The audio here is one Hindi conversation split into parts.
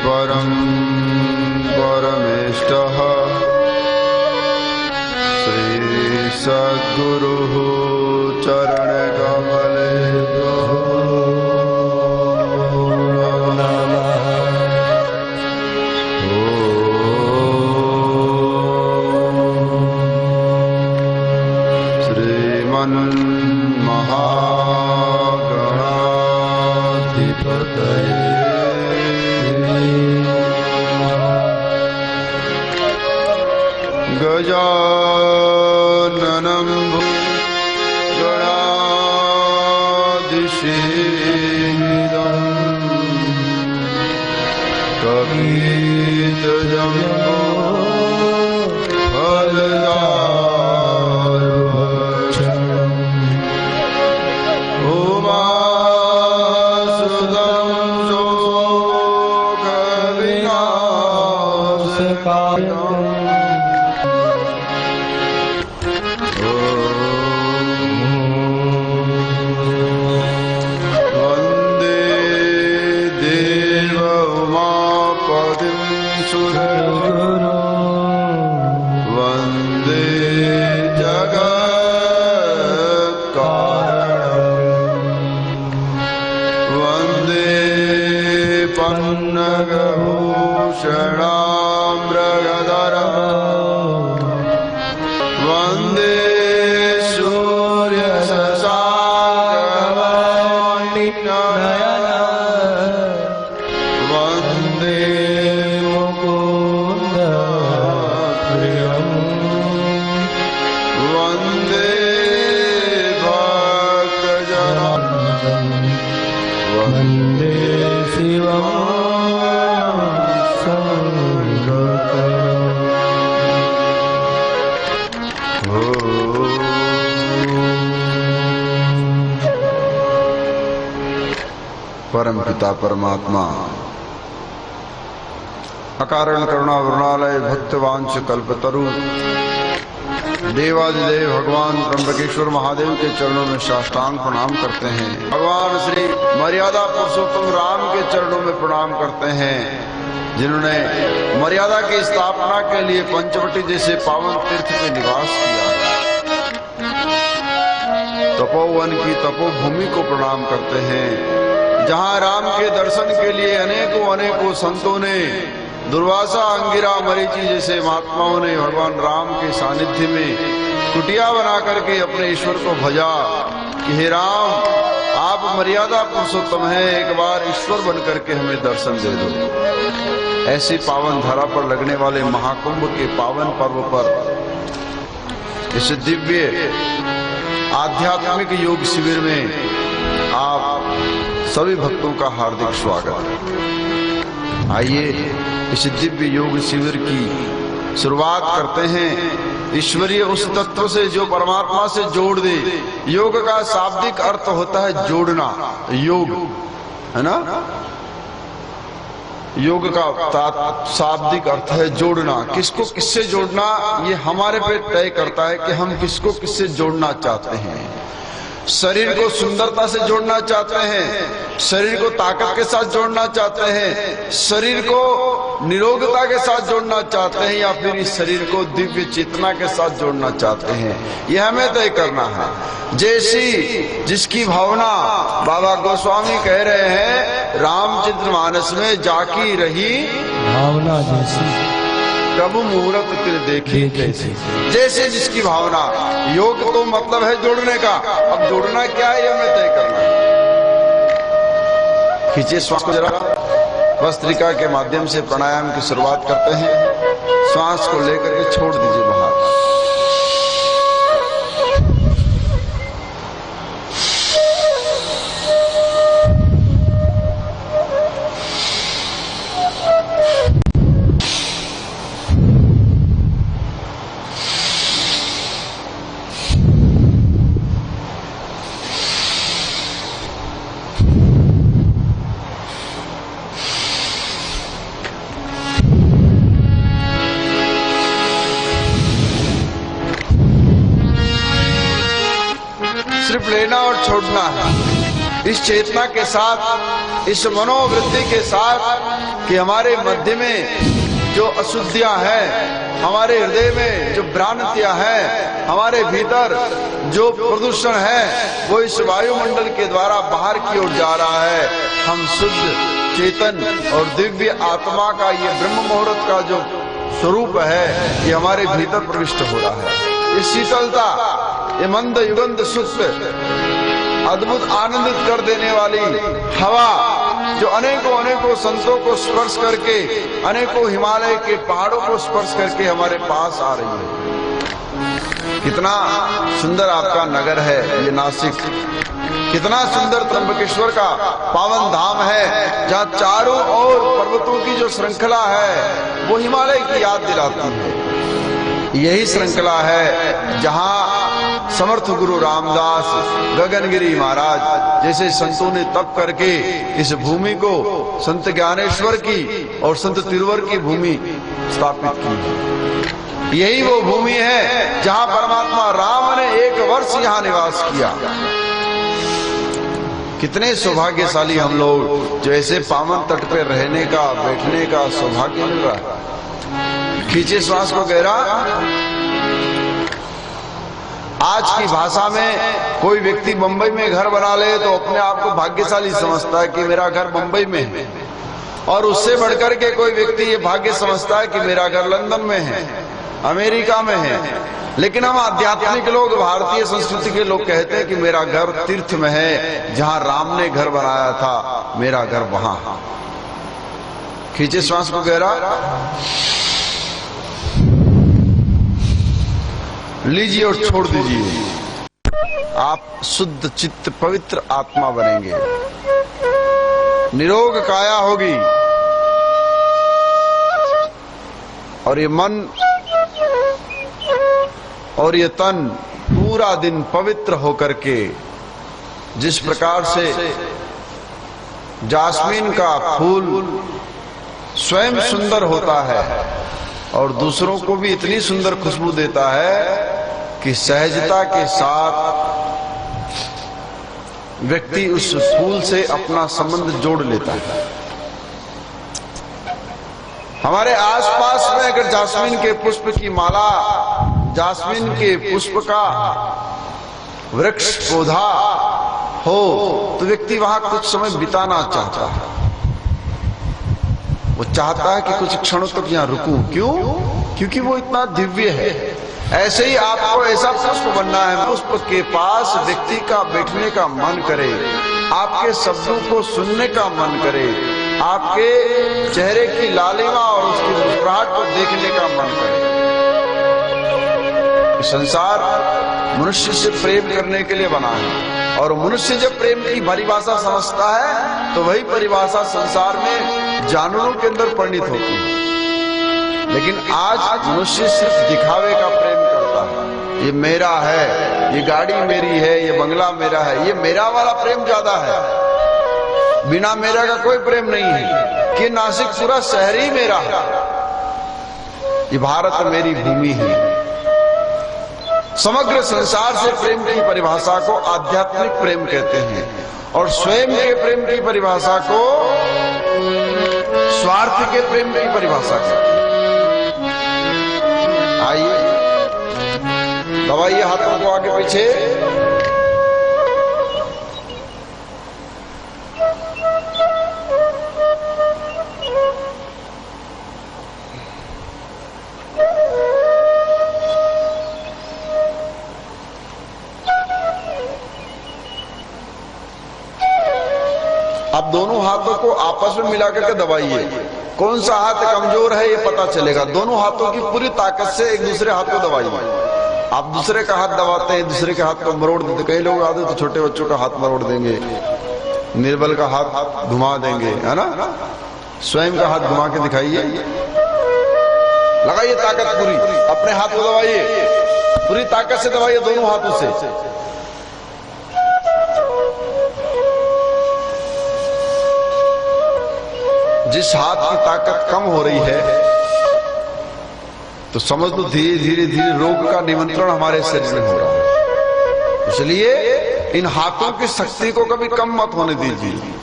परम परमेष्टः श्री सद्गुरुः चरणकमलेभ्यो श्रीमन्महागणाधिपतये गजाननं गणाधिसेवितं कपितजम्बो फलदारुभक्षणम् उमासुतं शोकविनाशकारणम् वंदे जगत्कारणम् वंदे पन्नगभूषणाम्रगधरम् वंदे सूर्यशशाङ्कमणिनयनम् वंदे वंदे भक्तजनम वंदे शिवं परम पिता परमात्मा अकारण करुणा वरुणालय भक्तवांश कल्पतरु देवादिदेव भगवान त्र्यंबकेश्वर महादेव के चरणों में साष्टांग प्रणाम करते हैं। भगवान श्री मर्यादा पुरुषोत्तम राम के चरणों में प्रणाम करते हैं, जिन्होंने मर्यादा की स्थापना के लिए पंचवटी जैसे पावन तीर्थ पे निवास किया। तपोवन की तपोभूमि को प्रणाम करते हैं, जहाँ राम के दर्शन के लिए अनेकों संतों ने, दुर्वासा अंगिरा मरीचि जैसे महात्माओं ने भगवान राम के सानिध्य में कुटिया बना करके अपने ईश्वर को भजा कि हे राम, आप मर्यादा पुरुषोत्तम हैं, एक बार ईश्वर बन करके हमें दर्शन दे दो। ऐसी पावन धरा पर लगने वाले महाकुंभ के पावन पर्व पर इस दिव्य आध्यात्मिक योग शिविर में आप सभी भक्तों का हार्दिक स्वागत। आइए इस दिव्य योग शिविर की शुरुआत करते हैं ईश्वरीय उस तत्व से जो परमात्मा से जोड़ दे। योग का शाब्दिक अर्थ होता है जोड़ना, योग है ना। योग का शाब्दिक अर्थ है जोड़ना। किसको किससे जोड़ना, ये हमारे पे तय करता है कि हम किसको किससे जोड़ना चाहते हैं। शरीर को सुंदरता से जोड़ना चाहते हैं, शरीर को ताकत के साथ जोड़ना चाहते हैं, शरीर को निरोगता के साथ जोड़ना चाहते हैं, या फिर इस शरीर को दिव्य चेतना के साथ जोड़ना चाहते हैं, यह हमें तय करना है। जैसी जिसकी भावना, बाबा गोस्वामी कह रहे हैं, रामचरितमानस में जाकी रही भावना जैसी, प्रभु मुहूर्त फिर देखी कैसी। जैसे जिसकी भावना। योग तो मतलब है जोड़ने का, अब जोड़ना क्या है, यह हमें तय करना है। खींचे श्वास को जरा, भस्त्रिका के माध्यम से प्राणायाम की शुरुआत करते हैं। श्वास को लेकर के छोड़ दीजिए बाहर। सिर्फ लेना और छोड़ना है। इस चेतना के साथ इस मनोवृत्ति के साथ कि हमारे मध्य में जो अशुद्धियां हैं, हमारे हृदय में जो भ्रांतियां हैं, हमारे भीतर जो प्रदूषण है, वो इस वायुमंडल के द्वारा बाहर की ओर जा रहा है। हम शुद्ध चेतन और दिव्य आत्मा का ये ब्रह्म मुहूर्त का जो स्वरूप है, ये हमारे भीतर प्रविष्ट हो रहा है। ये शीतलता, ये मंद युगंध सुस्त अद्भुत आनंदित कर देने वाली हवा जो अनेकों संतों को स्पर्श करके, अनेकों हिमालय के पहाड़ों को स्पर्श करके हमारे पास आ रही है। कितना सुंदर आपका नगर है ये नासिक, कितना सुंदर त्र्यंबकेश्वर का पावन धाम है, जहाँ चारों ओर पर्वतों की जो श्रृंखला है वो हिमालय की याद दिलाती है। यही श्रृंखला है जहाँ समर्थ गुरु रामदास, गगनगिरी महाराज जैसे संतों ने तप करके इस भूमि को संत ज्ञानेश्वर की और संत तिरुवर की भूमि स्थापित की। यही वो भूमि है जहाँ परमात्मा राम ने 1 वर्ष यहाँ निवास किया। कितने सौभाग्यशाली हम लोग जो ऐसे पावन तट पे रहने का, बैठने का सौभाग्य मिल रहा है। खींचे श्वास को गहरा। आज की भाषा में कोई व्यक्ति मुंबई में घर बना ले तो अपने आप को भाग्यशाली समझता है कि मेरा घर मुंबई में है, और उससे बढ़कर के कोई व्यक्ति ये भाग्य समझता है कि मेरा घर लंदन में है, अमेरिका में है। लेकिन हम आध्यात्मिक लोग, भारतीय संस्कृति के लोग कहते हैं कि मेरा घर तीर्थ में है, जहां राम ने घर बनाया था, मेरा घर वहां। खींचे श्वास को गहरा, लीजिए और छोड़ दीजिए। आप शुद्ध चित्त पवित्र आत्मा बनेंगे, निरोग काया होगी, और ये मन और ये तन पूरा दिन पवित्र होकर के, जिस प्रकार से जास्मीन का फूल स्वयं सुंदर होता है और दूसरों को भी इतनी सुंदर खुशबू देता है कि सहजता के साथ व्यक्ति उस फूल से अपना संबंध जोड़ लेता है। हमारे आसपास में अगर जास्मीन के पुष्प की माला, जास्मीन के पुष्प का वृक्ष पौधा हो तो व्यक्ति वहां कुछ समय बिताना चाहता है। वो चाहता है कि कुछ क्षणों तक यहाँ रुकूं। क्यों? क्योंकि वो इतना दिव्य है। ऐसे ही आपको ऐसा पुष्प बनना है, पुष्प के पास व्यक्ति का बैठने का मन करे, आपके शब्दों को सुनने का मन करे, आपके चेहरे की लालिमा और उसकी मुस्कुराहट को देखने का मन करे। संसार मनुष्य से प्रेम करने के लिए बना है, और मनुष्य जब प्रेम की परिभाषा समझता है तो वही परिभाषा संसार में जानवरों के अंदर परिणित होती है। लेकिन आज मनुष्य सिर्फ दिखावे का प्रेम करता है। ये मेरा है, ये गाड़ी मेरी है, ये बंगला मेरा है, ये मेरा वाला प्रेम ज्यादा है। बिना मेरा का कोई प्रेम नहीं है कि नासिक पूरा शहर ही मेरा है, ये भारत मेरी भूमि है। समग्र संसार से प्रेम की परिभाषा को आध्यात्मिक प्रेम कहते हैं, और स्वयं के प्रेम की परिभाषा को स्वार्थ के प्रेम की परिभाषा कहते हैं। आइए दबाइए हाथों को आगे पीछे। आप दोनों हाथों को आपस में मिला करके दबाइए। कौन सा हाथ कमजोर है ये पता चलेगा। दोनों हाथों की पूरी ताकत से एक दूसरे हाथ को दबाइए। आप दूसरे का हाथ दबाते हैं, दूसरे के हाथ को मरोड़ देते। कई लोग आते तो छोटे बच्चों का हाथ मरोड़ देंगे, निर्बल का हाथ घुमा देंगे, है ना। स्वयं का हाथ घुमा के दिखाइए, लगाइए ताकत पूरी, अपने हाथ को दबाइए, पूरी ताकत से दबाइए दोनों हाथों से। जिस हाथ की ताकत कम हो रही है तो समझ लो धीरे धीरे रोग का निमंत्रण हमारे शरीर में हो रहा है। इसलिए इन हाथों की शक्ति को कभी कम मत होने दीजिए।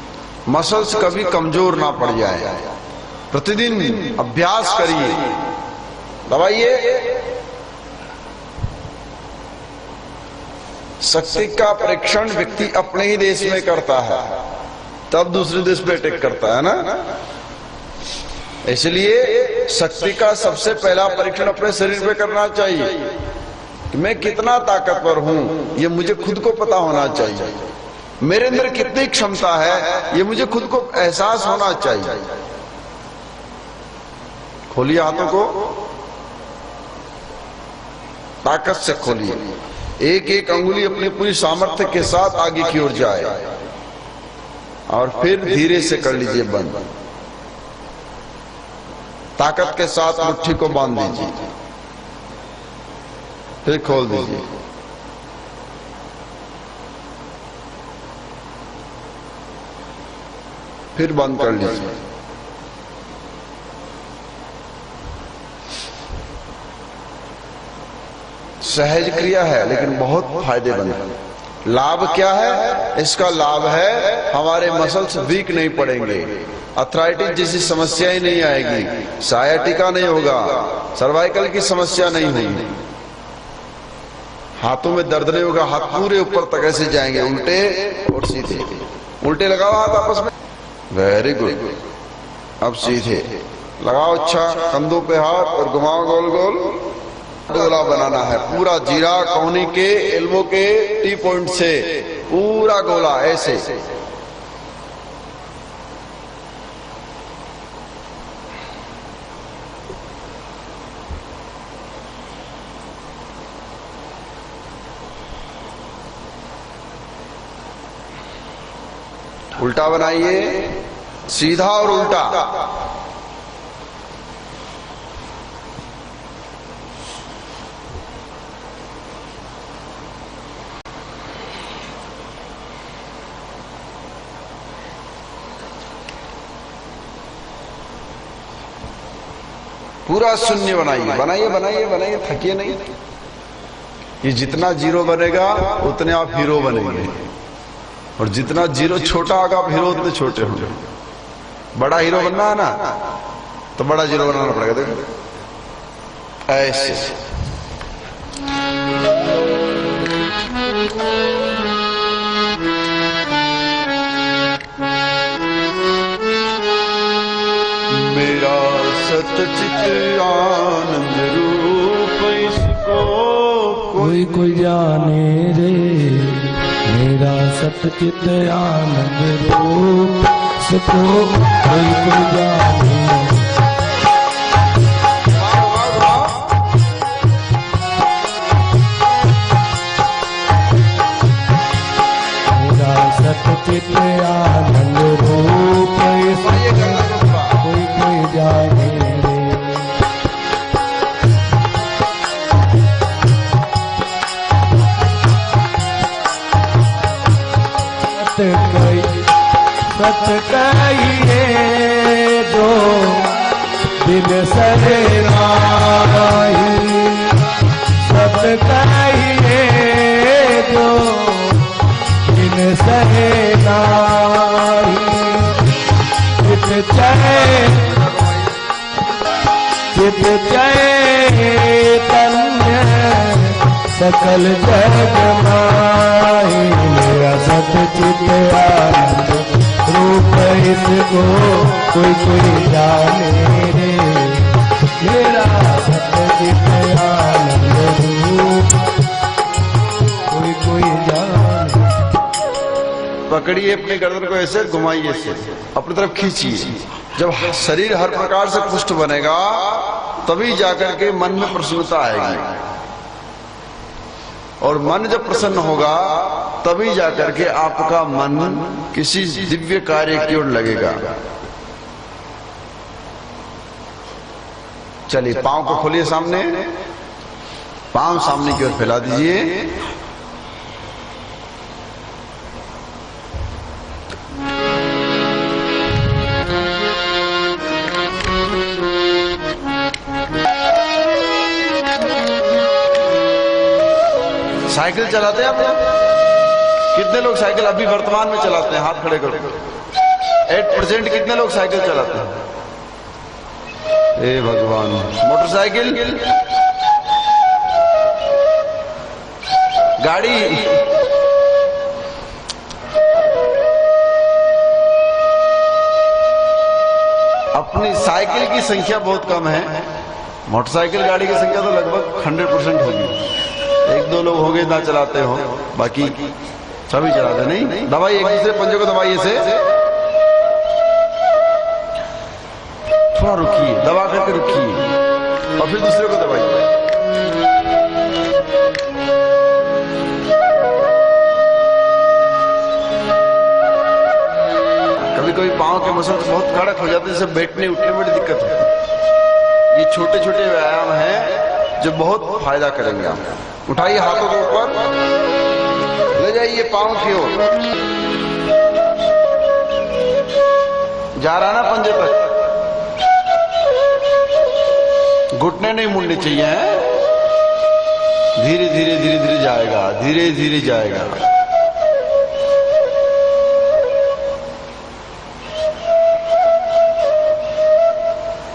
मसल्स कभी कमजोर ना पड़ जाए। प्रतिदिन अभ्यास करिए, दबाइए। शक्ति का परीक्षण व्यक्ति अपने ही देश में करता है, तब दूसरे देश पे अटैक करता है ना। इसलिए शक्ति का सबसे पहला परीक्षण अपने शरीर पे करना चाहिए कि मैं कितना ताकतवर हूं, ये मुझे खुद को पता होना चाहिए। मेरे अंदर कितनी क्षमता है, ये मुझे खुद को एहसास होना चाहिए। खोलिए हाथों को, ताकत से खोलिए। एक एक अंगुली अपनी पूरी सामर्थ्य के साथ आगे की ओर जाए और फिर धीरे से कर लीजिए बंद। ताकत के साथ मुट्ठी को बांध दीजिए, फिर खोल दीजिए। फिर बंद कर लीजिए। सहज क्रिया है लेकिन बहुत फायदेमंद है। लाभ क्या है इसका? लाभ है हमारे मसल्स वीक नहीं पड़ेंगे, अर्थराइटिस जैसी समस्या ही नहीं आएगी, सायाटिका नहीं होगा, सर्वाइकल की समस्या नहीं होगी, हाथों में दर्द नहीं होगा, हाथ पूरे ऊपर तक ऐसे जाएंगे, उल्टे और सीधे। उल्टे लगाओ हाथ आपस में, वेरी गुड। अब सीधे लगाओ, अच्छा। कंधों पे हाथ और घुमाओ गोल गोल। गोला बनाना है पूरा, जीरा कोहनी के एल्बो के टी पॉइंट से पूरा गोला ऐसे। उल्टा बनाइए, सीधा और उल्टा। पूरा शून्य बनाइए, बनाइए बनाइए बनाइए, थकिए नहीं। ये जितना जीरो बनेगा उतने आप हीरो बनेंगे, और जितना जीरो छोटा होगा आप हीरो उतने छोटे होंगे। बड़ा हीरो बनना है ना, तो बड़ा जीरो बनाना पड़ेगा। देखो ऐसे। मेरा सतचित आनंद रूप इसको कोई कोई जाने रे, मेरा सतचित आनंद रूप इसको कोई कोई जाने। मेरा सतचित आनंद रूप कोई कोई जाने रे। सत कहिए जो दिल सहे नाही, सत कहिए जो दिल सहे नाही। चित चैतन्य सकल जग माही। मेरा सतचित आनंद रूप इसको कोई कोई जाने रे, मेरा सतचित आनंद रूप कोई कोई जाने। पकड़िए अपनी गर्दन को, ऐसे घुमाइए, से अपनी तरफ खींचिए। जब शरीर हर प्रकार से पुष्ट बनेगा तभी जाकर के मन में प्रसन्नता आएगी, और मन जब प्रसन्न होगा तभी जाकर के आपका मन किसी दिव्य कार्य की ओर लगेगा। चलिए पांव को खोलिए सामने, पांव सामने की ओर फैला दीजिए। साइकिल चलाते हैं आप लोग? कितने लोग साइकिल अभी वर्तमान में चलाते हैं? हाथ खड़े करो। 8% कितने लोग साइकिल चलाते हैं? ए भगवान। मोटरसाइकिल, गाड़ी, अपनी साइकिल की संख्या बहुत कम है, मोटरसाइकिल गाड़ी की संख्या तो लगभग 100% होगी। एक दो लोग होंगे ना चलाते हो, बाकी सभी चलाते। नहीं, दबाइए, एक दूसरे पंजे को दबाइए से, थोड़ा रुकिए, दबा करके रुकिए और फिर दूसरे को दबाइए। कभी कभी पांव के मसल बहुत कड़क हो जाते हैं, जिससे बैठने उठने में बड़ी दिक्कत होती है। ये छोटे छोटे व्यायाम हैं जो बहुत फायदा करेंगे आपको। उठाइए हाथों को ऊपर, ले जाइए पांव की ओर, जा रहा ना पंजे तक। घुटने नहीं मुड़ने चाहिए, हैं? धीरे धीरे धीरे धीरे जाएगा, धीरे धीरे जाएगा।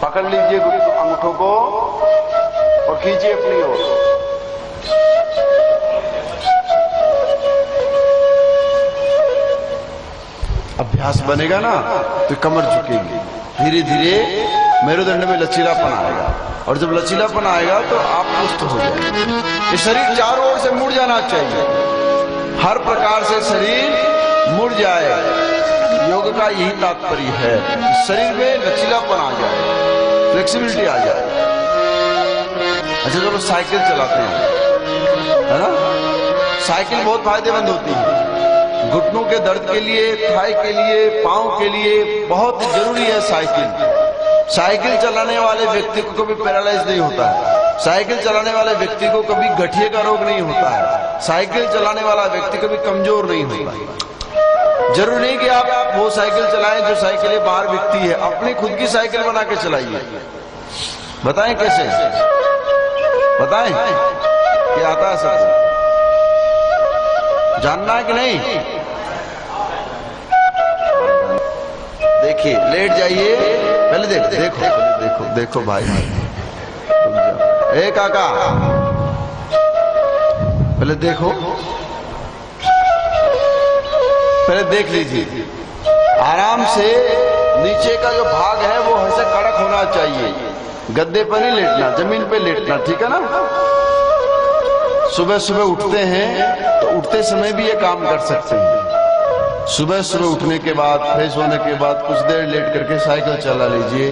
पकड़ लीजिए अंगूठों को और खींचिए अपनी ओर। अभ्यास बनेगा ना तो कमर झुकेगी, धीरे धीरे मेरुदंड में लचीलापन आएगा, और जब लचीलापन आएगा तो आप पुष्ट हो जाएंगे। ये शरीर चारों ओर से मुड़ जाना चाहिए, हर प्रकार से शरीर मुड़ जाए। योग का यही तात्पर्य है, शरीर में लचीलापन आ जाए, फ्लेक्सिबिलिटी आ जाए। अच्छा चलो साइकिल चलाते हैं, है ना? साइकिल बहुत फायदेमंद होती है, घुटनों के दर्द के लिए, थाई के लिए, पांव के लिए बहुत जरूरी है साइकिल। साइकिल चलाने वाले व्यक्ति को कभी पैरालाइज नहीं होता है, साइकिल चलाने वाले व्यक्ति को कभी गठिए का रोग नहीं होता है, साइकिल चलाने वाला व्यक्ति कभी कमजोर नहीं होता है। जरूरी नहीं कि आप वो साइकिल चलाएं जो साइकिलें बाहर बिकती है, अपनी खुद की साइकिल बना के चलाइए। बताएं कैसे? बताएं क्या आता है सबको? जानना है कि नहीं? देखिए, लेट जाइए, पहले देखो देखो देखो देखो भाई, ए काका, पहले देखो, पहले देख लीजिए। आराम से नीचे का जो भाग है वो ऐसे कड़क होना चाहिए, गद्दे पर नहीं लेटना, जमीन पे लेटना, ठीक है ना? सुबह सुबह उठते हैं तो उठते समय भी ये काम कर सकते हैं। सुबह सुबह उठने के बाद, फ्रेश होने के बाद कुछ देर लेट करके साइकिल चला लीजिए।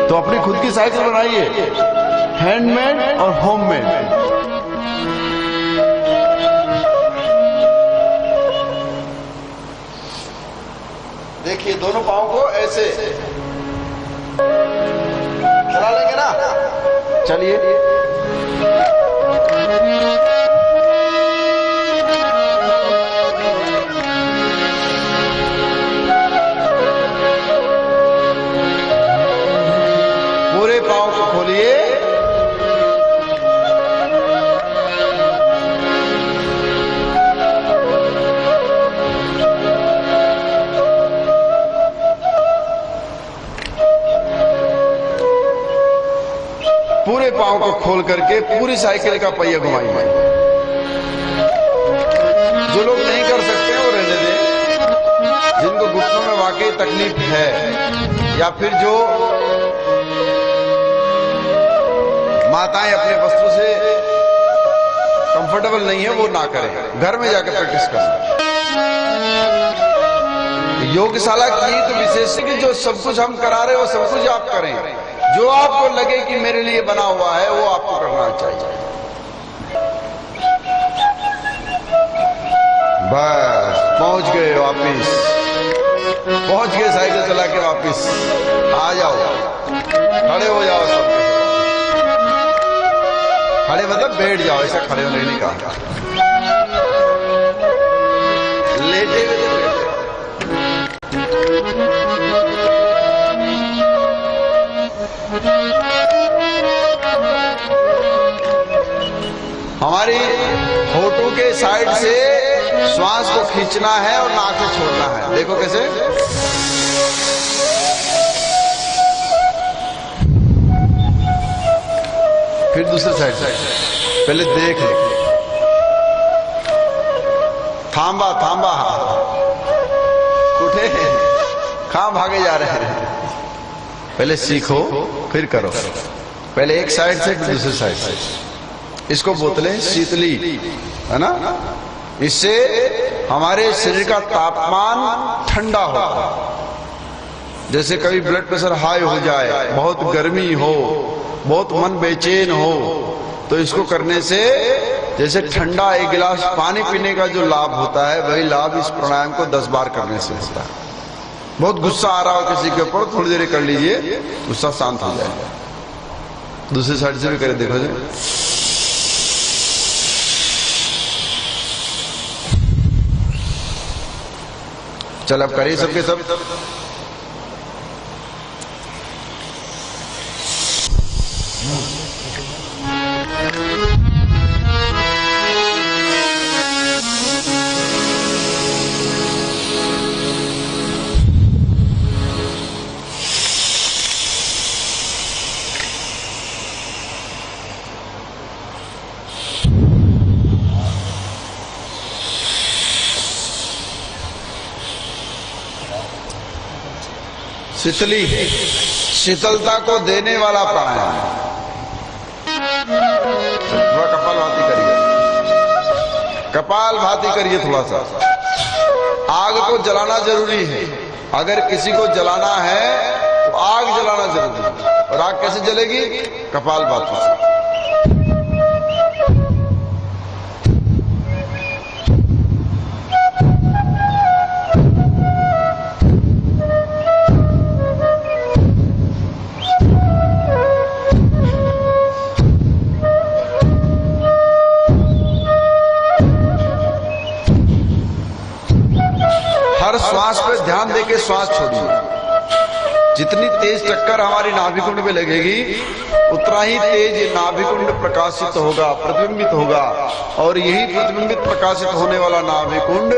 तो अपनी खुद की साइकिल बनाइए, हैंडमेड और होममेड। देखिए दोनों पांव को ऐसे चला लेंगे ना, चलिए। पूरे पांव को खोलिए, पूरे पांव को खोल करके पूरी साइकिल का पहिया घुमाइए। जो लोग नहीं कर सकते वो रहने दें, जिनको घुटनों में वाकई तकलीफ है, या फिर जो माताएं अपने वस्त्रों से कंफर्टेबल नहीं है वो ना करें, घर में जाकर प्रैक्टिस करें। योगशाला की तो विशेष कि जो सब कुछ हम करा रहे हैं वो सब कुछ आप करें, जो आपको लगे कि मेरे लिए बना हुआ है वो आपको करना चाहिए। बस पहुंच गए वापिस, पहुंच गए साइकिल चला के वापिस। आ जाओ, खड़े हो जाओ, सब खड़े मतलब बैठ जाओ, ऐसा खड़े होने नहीं कहा, लेटे हुए तो हमारी होठों के साइड से श्वास को खींचना है और नाक से छोड़ना है। देखो कैसे। फिर दूसरे साइड से पहले देख ले। थांबा थांबा, उठे, कहां भागे जा रहे हैं? पहले सीखो फिर करो। पहले एक साइड से फिर दूसरे साइड से। इसको बोतलें शीतली, है ना? इससे हमारे शरीर का तापमान ठंडा होगा। जैसे कभी ब्लड प्रेशर हाई हो जाए, बहुत गर्मी हो, बहुत मन बेचैन हो, तो इसको करने से जैसे ठंडा एक गिलास पानी पीने का जो लाभ होता है, वही लाभ इस प्राणायाम को 10 बार करने से होता है। बहुत गुस्सा आ रहा हो किसी के ऊपर, थोड़ी देर कर लीजिए, गुस्सा शांत हो जाएगा। दूसरी साइड से भी करें, देखो जी। चल अब करिए सबके सब। शीतली, शीतलता को देने वाला प्राणायाम। थोड़ा कपालभाति करिए, कपालभाति करिए थोड़ा सा। आग को जलाना जरूरी है। अगर किसी को जलाना है तो आग जलाना जरूरी है। और आग कैसे जलेगी? कपालभाति से। हर श्वास पे ध्यान देके श्वास छोड़िए। जितनी तेज टक्कर हमारी नाभिकुंड में लगेगी, उतना ही तेज ये नाभिकुंड प्रकाशित होगा, प्रतिबिंबित होगा। और यही प्रतिबिंबित प्रकाशित होने वाला नाभिकुंड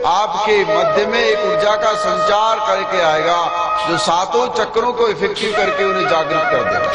आपके मध्य में एक ऊर्जा का संचार करके आएगा, जो सातों चक्रों को इफेक्टिव करके उन्हें जागृत कर देगा।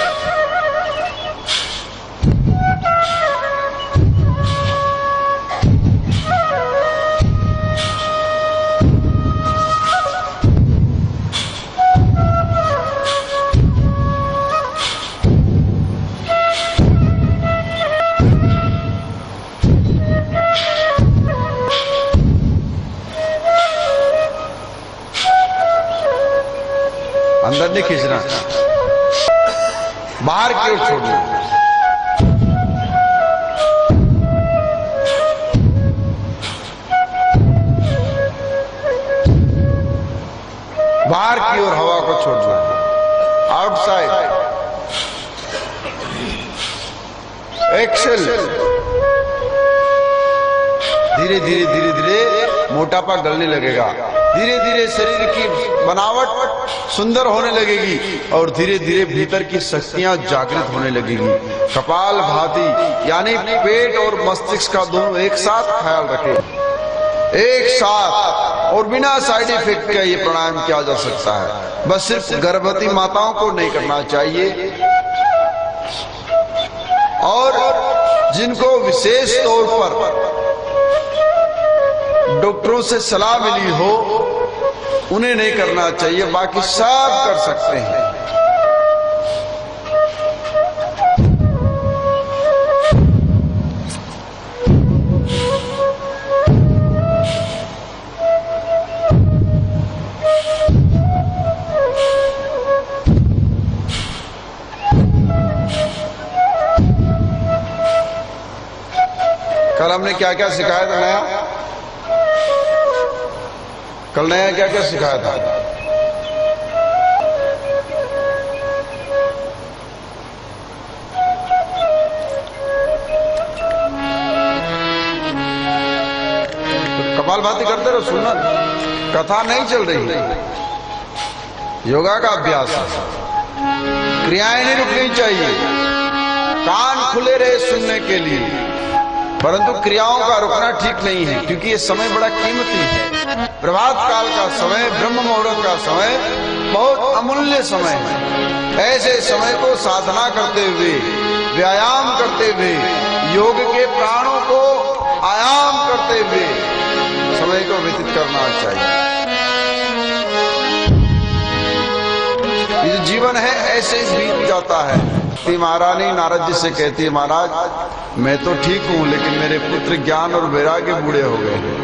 अंदर नहीं खींचना, बाहर की ओर छोड़ना। बाहर की ओर हवा को छोड़ना, आउटसाइड। एक्सेल। धीरे धीरे धीरे धीरे मोटापा गलने लगेगा। धीरे धीरे शरीर की बनावट सुंदर होने लगेगी और धीरे धीरे भीतर की शक्तियां जागृत होने लगेगी। कपालभाति यानी पेट और मस्तिष्क का दोनों एक साथ ख्याल रखें, एक साथ, और बिना साइड इफेक्ट के ये प्राणायाम किया जा सकता है। बस सिर्फ गर्भवती माताओं को नहीं करना चाहिए, और जिनको विशेष तौर पर डॉक्टरों से सलाह मिली हो उन्हें नहीं करना चाहिए, बाकी सब कर सकते हैं। कल हमने क्या क्या सिखाया था नया? कल नया क्या क्या सिखाया था? तो कपालभाति करते रहो, सुनना, कथा नहीं चल रही, योगा का अभ्यास है। क्रियाएं नहीं रुकनी चाहिए, कान खुले रहे सुनने के लिए। परंतु क्रियाओं का रुकना ठीक नहीं है, क्योंकि ये समय बड़ा कीमती है। प्रभात काल का समय, ब्रह्म मुहूर्त का समय बहुत अमूल्य समय है। ऐसे समय को साधना करते हुए, व्यायाम करते हुए, योग के प्राणों को आयाम करते हुए समय को व्यतीत करना चाहिए। ये जो जीवन है ऐसे ही बीत जाता है। महारानी नारद जी से कहती है, महाराज मैं तो ठीक हूं, लेकिन मेरे पुत्र ज्ञान और वैराग्य बूढ़े हो गए हैं।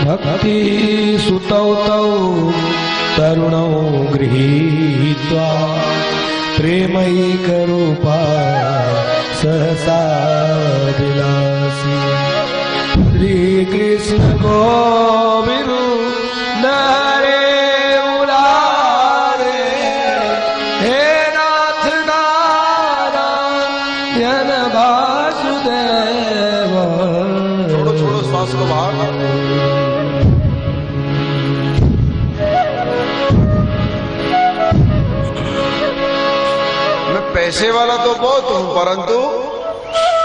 भक्ति सुतौ तौ तरुणौ गृहीत्वा प्रेमैकरूपा सहसा विलासी श्री कृष्ण को विरु नरे छोड़ो श्वास को बाहर। मैं पैसे वाला तो बहुत हूं, परंतु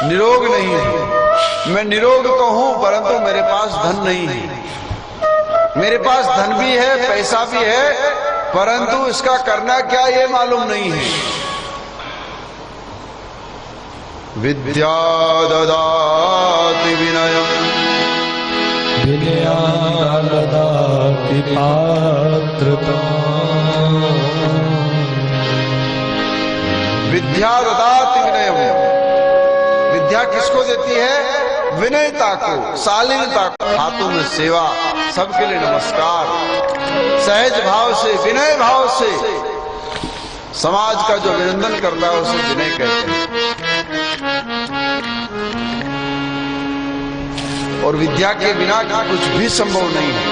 निरोग नहीं हूं। मैं निरोग तो हूं, परंतु मेरे पास धन नहीं है। मेरे पास धन भी है, पैसा भी है, परंतु इसका करना क्या ये मालूम नहीं है। विद्या ददाति विनयम् विनयान् ददाति पात्रताम्। विद्या ददाति विनयम्। विद्या किसको देती है? विनयता को, शालीनता को। हाथों में सेवा, सबके लिए नमस्कार, सहज भाव से, विनय भाव से समाज का जो अभिनंदन करता है उसे विनय कहते हैं। और विद्या के बिना कुछ भी संभव नहीं है।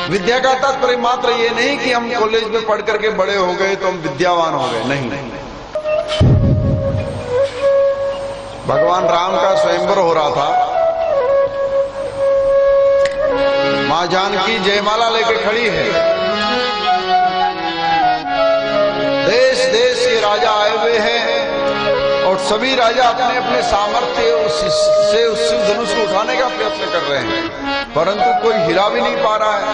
विद्या का तात्पर्य मात्र ये नहीं कि हम कॉलेज में पढ़ करके बड़े हो गए तो हम विद्यावान हो गए, नहीं। भगवान राम का स्वयंवर हो रहा था। मां जानकी जयमाला लेके खड़ी है। देश देश के राजा आए हुए हैं और सभी राजा अपने अपने सामर्थ्य से उस शिव धनुष को उठाने का प्रयत्न कर रहे हैं, परंतु कोई हिला भी नहीं पा रहा है।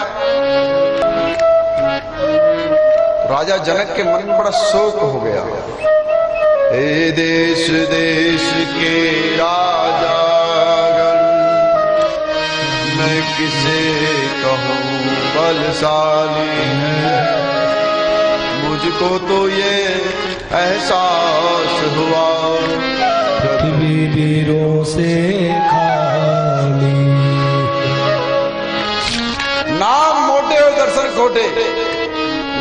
राजा जनक के मन में बड़ा शोक हो गया। हे देश देश के राजागण, मैं किसे कहूँ बलशाली है, मुझको तो ये एहसास हुआ पृथ्वी वीरों से खाली। नाम मोटे और दर्शन खोटे।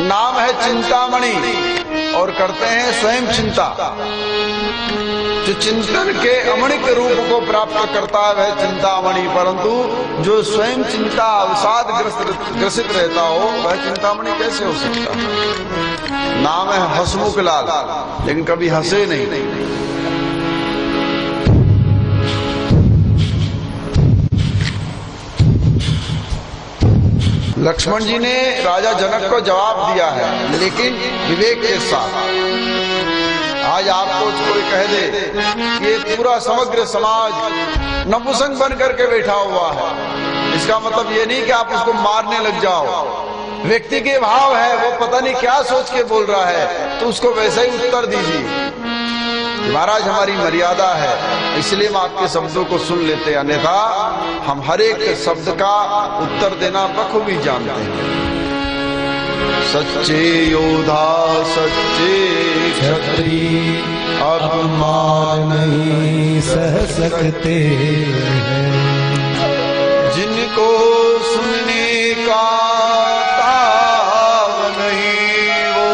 नाम है चिंतामणि और करते हैं स्वयं चिंता। जो चिंतन के अमणिक रूप को प्राप्त करता है वह चिंतामणि, परंतु जो स्वयं चिंता अवसाद ग्रसित रहता हो वह चिंतामणि कैसे हो सकता है? नाम है हसमुख लाल, लेकिन कभी हंसे नहीं। लक्ष्मण जी ने राजा जनक को जवाब दिया है, लेकिन विवेक के साथ। आज आपको कोई कह दे कि ये पूरा समग्र समाज नपुंसक बन करके बैठा हुआ है, इसका मतलब ये नहीं कि आप उसको मारने लग जाओ। व्यक्ति के भाव है, वो पता नहीं क्या सोच के बोल रहा है, तो उसको वैसे ही उत्तर दीजिए। महाराज हमारी मर्यादा है, इसलिए हम आपके शब्दों को सुन लेते हैं, अन्यथा हम हर एक शब्द का उत्तर देना बखूबी जानते हैं। सच्चे योद्धा सच्चे क्षत्रिय अपमान नहीं सह सकते हैं, जिनको सुनने का ताव नहीं वो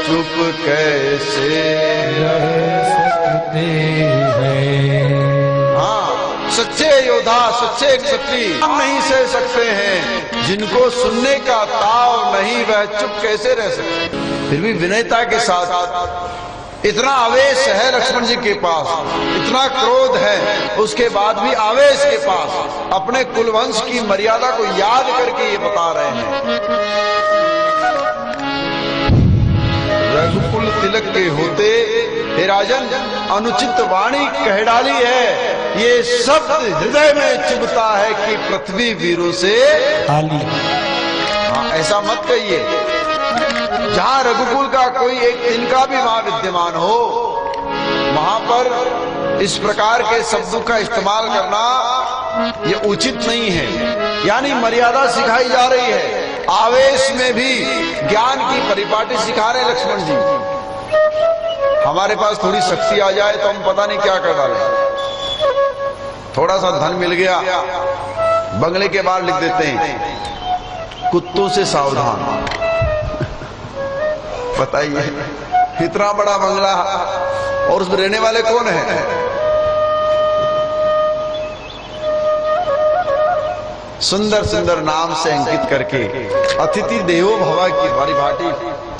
चुप कैसे रह सकते हैं। हाँ, सच्चे योद्धा सच्चे क्षत्रिय हम नहीं सह सकते हैं, जिनको सुनने का ताव नहीं वह चुप कैसे रह सकते। फिर भी विनयता के साथ इतना आवेश है लक्ष्मण जी के पास, इतना क्रोध है, उसके बाद भी आवेश के पास अपने कुलवंश की मर्यादा को याद करके ये बता रहे हैं। रघुकुल तिलक के होते हे राजन अनुचित वाणी कह डाली है, ये शब्द हृदय में चुभता है कि पृथ्वी वीरों से खाली। हाँ, ऐसा मत कहिए। जहां रघुकुल का कोई एक तिनका भी वहां विद्यमान हो, वहां पर इस प्रकार के शब्दों का इस्तेमाल करना ये उचित नहीं है। यानी मर्यादा सिखाई जा रही है। आवेश में भी ज्ञान की परिपाटी सिखा रहे लक्ष्मण जी। हमारे पास थोड़ी शक्ति आ जाए तो हम पता नहीं क्या कर डालें। थोड़ा सा धन मिल गया, बंगले के बाहर लिख देते हैं कुत्तों से सावधान। बताइए, इतना बड़ा बंगला और उसमें रहने वाले कौन है? सुंदर सुंदर नाम से अंकित करके अतिथि देवो भव की परिभाषा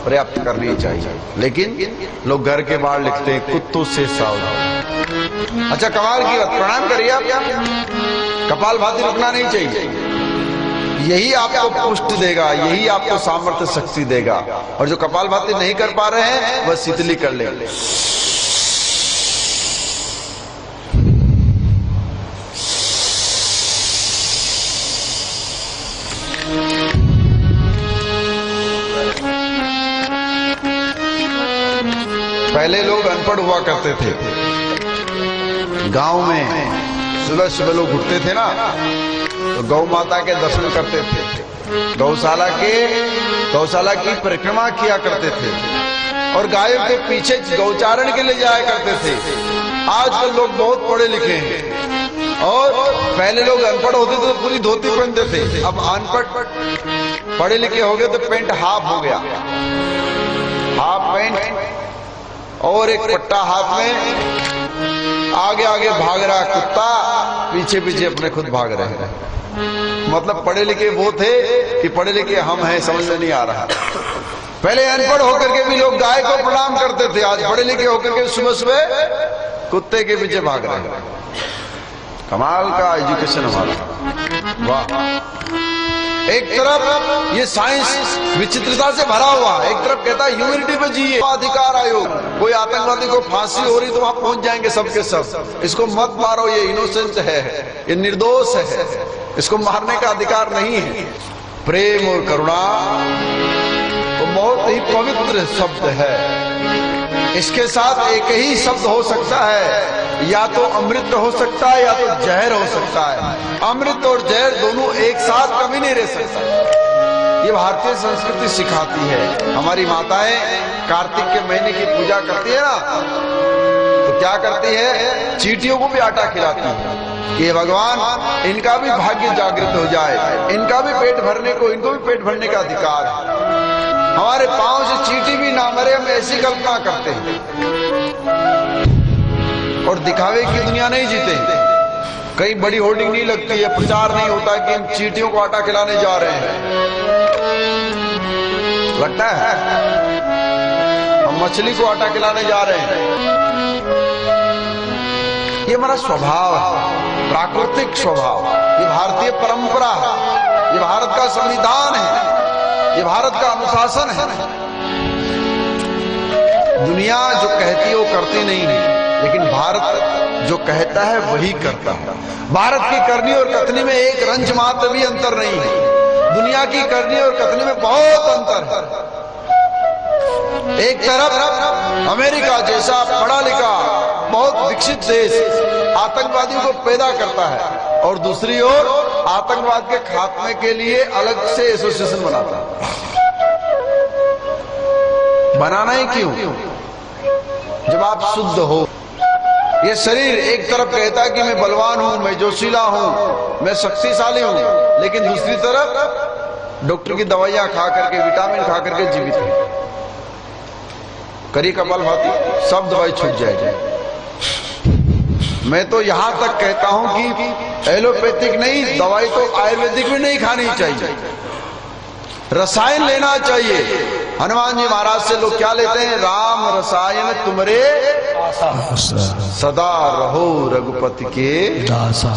पर्याप्त करनी चाहिए। लेकिन लोग घर के बाहर लिखते हैं कुत्तों से सावधान। अच्छा, कमाल की बात, प्रणाम करिए आप। कपाल भाती रुकना नहीं चाहिए। यही आपको पुष्ट देगा, यही आपको सामर्थ्य शक्ति देगा। और जो कपाल भाती नहीं कर पा रहे हैं वह शीतली कर ले। पहले लोग अनपढ़ हुआ करते थे। गांव में सुबह सुबह लोग उठते थे ना, तो गौ माता के दर्शन करते थे, गौशाला की परिक्रमा किया करते थे और गायों के पीछे गौचारण के लिए जाया करते थे। आजकल लोग बहुत पढ़े लिखे हैं और पहले लोग अनपढ़ होते थे तो पूरी धोती पहनते थे। अब अनपढ़ पढ़े लिखे हो गए तो पेंट हाफ हो गया, हाफ पेंट और एक पट्टा हाथ में। आगे आगे भाग रहा कुत्ता, पीछे पीछे अपने खुद भाग रहे हैं। मतलब पढ़े लिखे वो थे कि पढ़े लिखे हम हैं, समझ में नहीं आ रहा। पहले अनपढ़ होकर के भी लोग गाय को प्रणाम करते थे, आज पढ़े लिखे होकर के सुबह सुबह कुत्ते के पीछे भाग रहे हैं। कमाल का एजुकेशन हमारा, वाह। एक तरफ ये साइंस विचित्रता से भरा हुआ, एक तरफ कहता है ह्यूमैनिटी पे जिए, अधिकार आयोग। कोई आतंकवादी को फांसी हो रही तो वहां पहुंच जाएंगे सबके सब, इसको मत मारो, ये इनोसेंट है, ये निर्दोष है, इसको मारने का अधिकार नहीं है। प्रेम और करुणा तो बहुत ही पवित्र शब्द है। इसके साथ एक ही शब्द हो सकता है, या तो अमृत हो सकता है या तो जहर हो सकता है। अमृत और जहर दोनों एक साथ कभी नहीं रह सकता। ये भारतीय संस्कृति सिखाती है। हमारी माताएं कार्तिक के महीने की पूजा करती है ना, तो क्या करती है, चींटियों को भी आटा खिलाती है कि भगवान इनका भी भाग्य जागृत हो जाए, इनका भी पेट भरने को, इनको भी पेट भरने का अधिकार है। हमारे पांव से चींटी भी ना मरे, हम ऐसी कल्पना करते हैं और दिखावे की दुनिया नहीं जीते। कहीं बड़ी होर्डिंग नहीं लगती है, प्रचार नहीं होता कि हम चींटियों को आटा खिलाने जा रहे हैं। लगता है हम मछली को आटा खिलाने जा रहे हैं। ये हमारा स्वभाव है, प्राकृतिक स्वभाव। ये भारतीय परंपरा है, ये भारत का संविधान है, ये भारत का अनुशासन है। दुनिया जो कहती है वो करती नहीं है, लेकिन भारत जो कहता है वही करता है। भारत की करनी और कथनी में एक रंज मात्र भी अंतर नहीं है। दुनिया की करनी और कथनी में बहुत अंतर है। एक तरफ अमेरिका जैसा पढ़ा लिखा बहुत विकसित देश आतंकवादियों को पैदा करता है और दूसरी ओर आतंकवाद के खात्मे के लिए अलग से एसोसिएशन बनाता है। बनाना ही क्यों, जब आप शुद्ध हो। ये शरीर एक तरफ कहता है कि मैं बलवान हूं, मैं जोशीला हूं, मैं शक्तिशाली हूं, लेकिन दूसरी तरफ डॉक्टर की दवाइयां खा करके, विटामिन खा करके जीवित है। करी कपालभाति, सब दवाई छूट जाएगी। मैं तो यहां तक कहता हूं कि एलोपैथिक नहीं, दवाई तो आयुर्वेदिक भी नहीं खानी चाहिए, रसायन लेना चाहिए। हनुमान जी महाराज से लोग क्या लेते हैं, राम रसायन तुमरे सदा रहो रघुपति के दासा।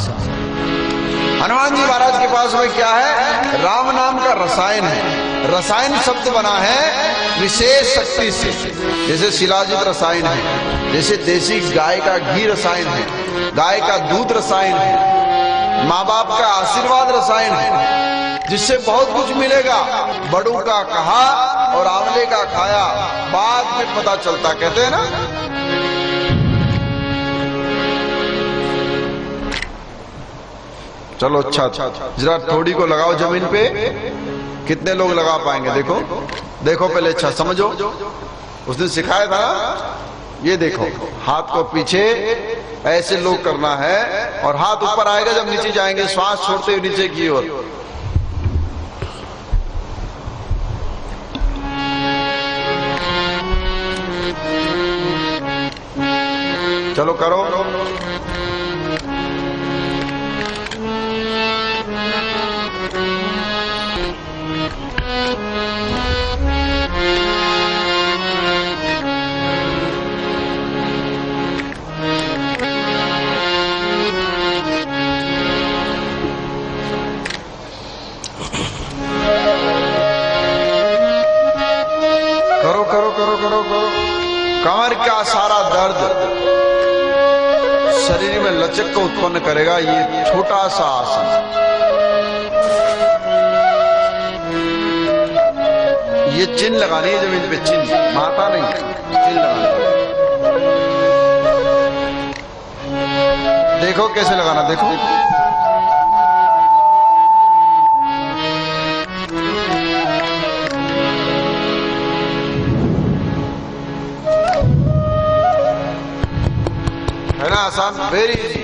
हनुमान जी महाराज के पास में क्या है, राम नाम का रसायन है। रसायन शब्द बना है विशेष शक्ति से, जैसे शिलाजित रसायन है, जैसे देसी गाय का घी रसायन है, गाय का दूध रसायन है, माँ बाप का आशीर्वाद रसायन है, जिससे बहुत कुछ मिलेगा। बड़ू का कहा और आंवले का खाया बाद में पता चलता, कहते हैं ना। चलो अच्छा, जरा थोड़ी को लगाओ जमीन पे, कितने लोग लगा पाएंगे? देखो देखो पहले, अच्छा समझो, उस दिन सिखाया था। ये देखो, हाथ को पीछे ऐसे लोग करना है और हाथ ऊपर आएगा जब नीचे जाएंगे, श्वास छोड़ते हुए नीचे की ओर। चलो करो। कमर का सारा दर्द शरीर में लचक को उत्पन्न करेगा ये छोटा सा आसन। ये चिन्ह लगानी है जमीन पे, चिन्ह, माता नहीं, चिन्ह लगानी है। देखो कैसे लगाना, देखो है ना आसान, वेरी इजी।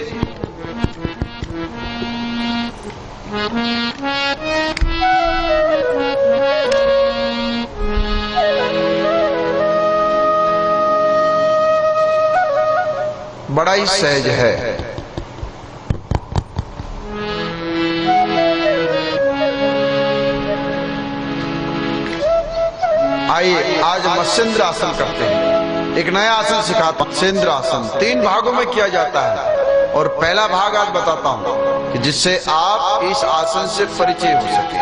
बड़ा ही सहज है। आइए आज मत्स्येंद्र आसन करते हैं। एक नया आसन सिखाता हूं, मत्स्येंद्र आसन 3 भागों में किया जाता है और पहला भाग आज बताता हूं कि जिससे आप इस आसन से परिचय हो सके।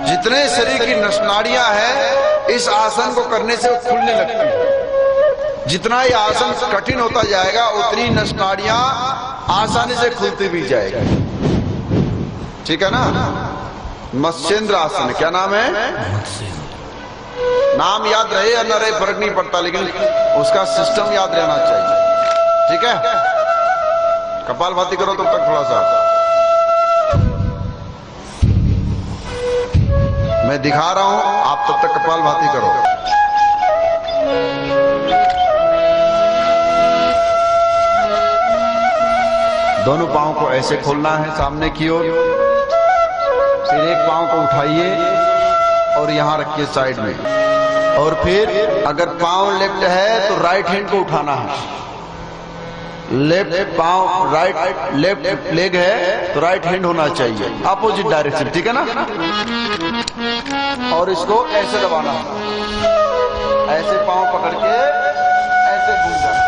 जितने शरीर की नसनाड़ियां हैं इस आसन को करने से वो खुलने लगती है। जितना ये आसन कठिन होता जाएगा उतनी नसनाड़ियां आसानी से खुलती भी जाएगी। ठीक है ना। मत्स्येंद्र आसन, क्या नाम है? नाम याद रहे या न रहे फर्क नहीं पड़ता, लेकिन उसका सिस्टम याद रहना चाहिए। ठीक है। कपालभाति करो तब तक थोड़ा सा, मैं दिखा रहा हूं, आप तब तक कपालभाति करो। दोनों पांव को ऐसे खोलना है सामने की ओर, फिर एक पांव को उठाइए और यहां रखिए साइड में, और फिर अगर पांव लेफ्ट है तो राइट हैंड को उठाना है। लेफ्ट पांव, राइट लेफ्ट लेग है तो राइट हैंड होना चाहिए, अपोजिट डायरेक्शन। ठीक है ना। और इसको ऐसे दबाना है, ऐसे पांव पकड़ के ऐसे घूम जाना।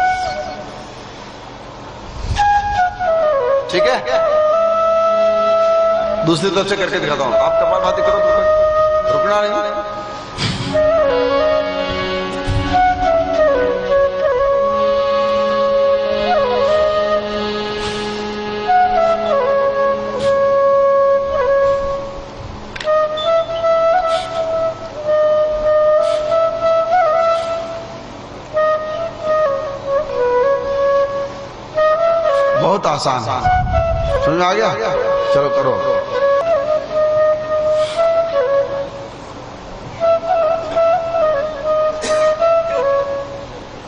ठीक है। दूसरी तरफ से करके दिखाता हूं, आप कपालभाति करो तो तक रुकना नहीं। बहुत आसान है, समझ में आ गया? चलो करो।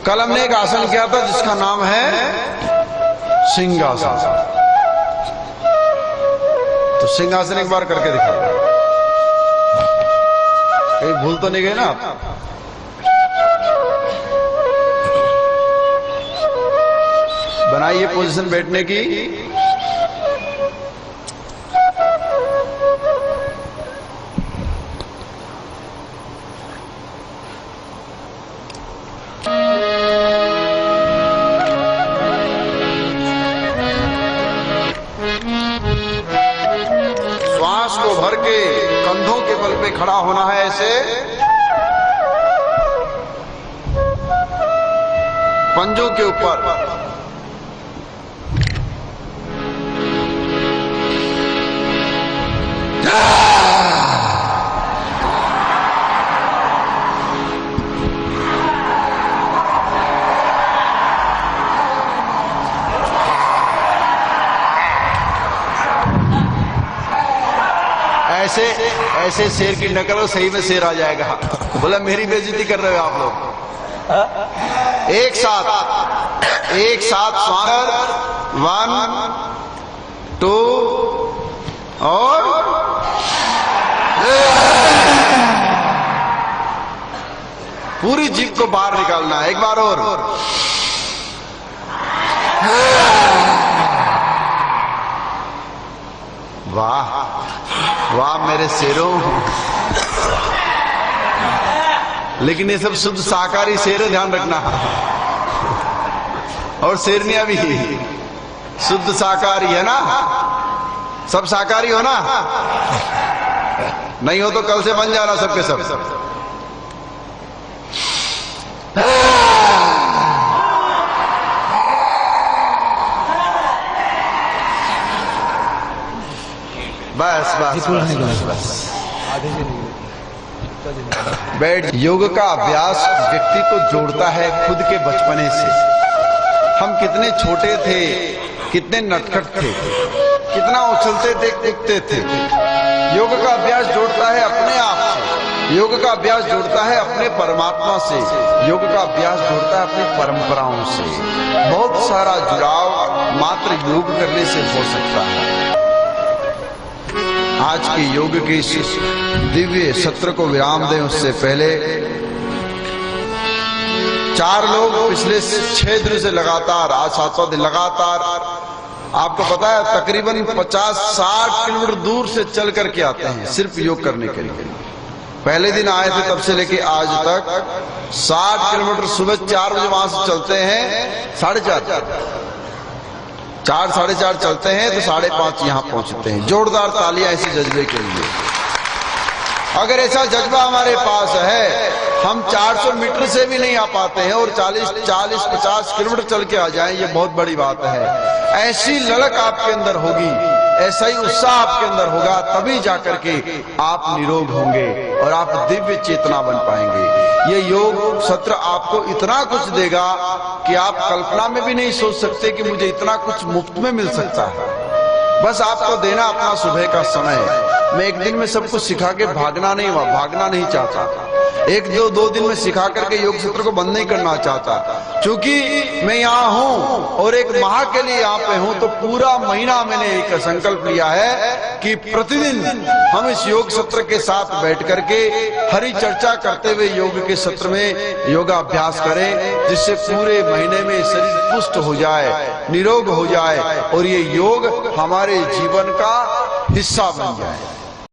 कल हमने एक आसन किया था जिसका नाम है सिंहासन। तो सिंहासन एक बार करके दिखा, कहीं भूल तो नहीं गए ना आप? बनाइए पोजीशन बैठने की। श्वास को भर के कंधों के बल पे खड़ा होना है ऐसे, पंजों के ऊपर ऐसे ऐसे शेर की नकल हो, सही में शेर आ जाएगा। बोला मेरी बेइज्जती कर रहे हो आप लोग। एक साथ स्वागत, 1 2 और पूरी जीभ को बाहर निकालना है। एक बार और। वाह वाह मेरे शेरों। लेकिन ये सब शुद्ध शाकाहारी शेर है, ध्यान रखना। और शेरनियां भी शुद्ध शाकाहारी है ना? सब शाकाहारी हो ना? नहीं हो तो कल से बन जाना सबके सब। बस बस बस बस बैठ। योग का अभ्यास व्यक्ति को जोड़ता है खुद के बचपने से। हम कितने छोटे थे, कितने नटखट थे, कितना उछलते थे, कूदते थे। योग का अभ्यास जोड़ता है अपने आप से, योग का अभ्यास जोड़ता है अपने परमात्मा से, योग का अभ्यास जोड़ता है अपनी परंपराओं से। बहुत सारा जुड़ाव मात्र योग करने से हो सकता है। आज के योग के इस दिव्य सत्र को विराम दें उससे पहले 4 लोग पिछले 6 दिन से लगातार, आज 7वां दिन लगातार, आपको पता है तकरीबन 50-60 किलोमीटर दूर से चल करके आते हैं सिर्फ योग करने के लिए। पहले दिन आए थे तब से लेके आज तक 60 किलोमीटर सुबह 4 बजे वहां से चलते हैं, 4 साढ़े 4 चलते हैं तो 5:30 यहां पहुंचते हैं। जोरदार तालियां ऐसे जज्बे के लिए। अगर ऐसा जज्बा हमारे पास है, हम 400 मीटर से भी नहीं आ पाते हैं और 40-50 किलोमीटर चल के आ जाएं, ये बहुत बड़ी बात है। ऐसी ललक आपके अंदर होगी, ऐसा ही उत्साह आपके अंदर होगा, तभी जाकर के आप निरोग होंगे और आप दिव्य चेतना बन पाएंगे। ये योग सत्र आपको इतना कुछ देगा कि आप कल्पना में भी नहीं सोच सकते कि मुझे इतना कुछ मुफ्त में मिल सकता है। बस आपको देना अपना सुबह का समय। मैं एक दिन में सब कुछ सिखा के भागना नहीं चाहता। 1-2 दिन में सिखा करके योग सत्र को बंद नहीं करना चाहता। क्योंकि मैं यहाँ हूँ और एक माह के लिए यहाँ पे हूँ, तो पूरा महीना मैंने एक संकल्प लिया है कि प्रतिदिन हम इस योग सत्र के साथ बैठ करके हरि चर्चा करते हुए योग के सत्र में योगाभ्यास करें, जिससे पूरे महीने में शरीर पुष्ट हो जाए, निरोग हो जाए और ये योग हमारे जीवन का हिस्सा बन जाए।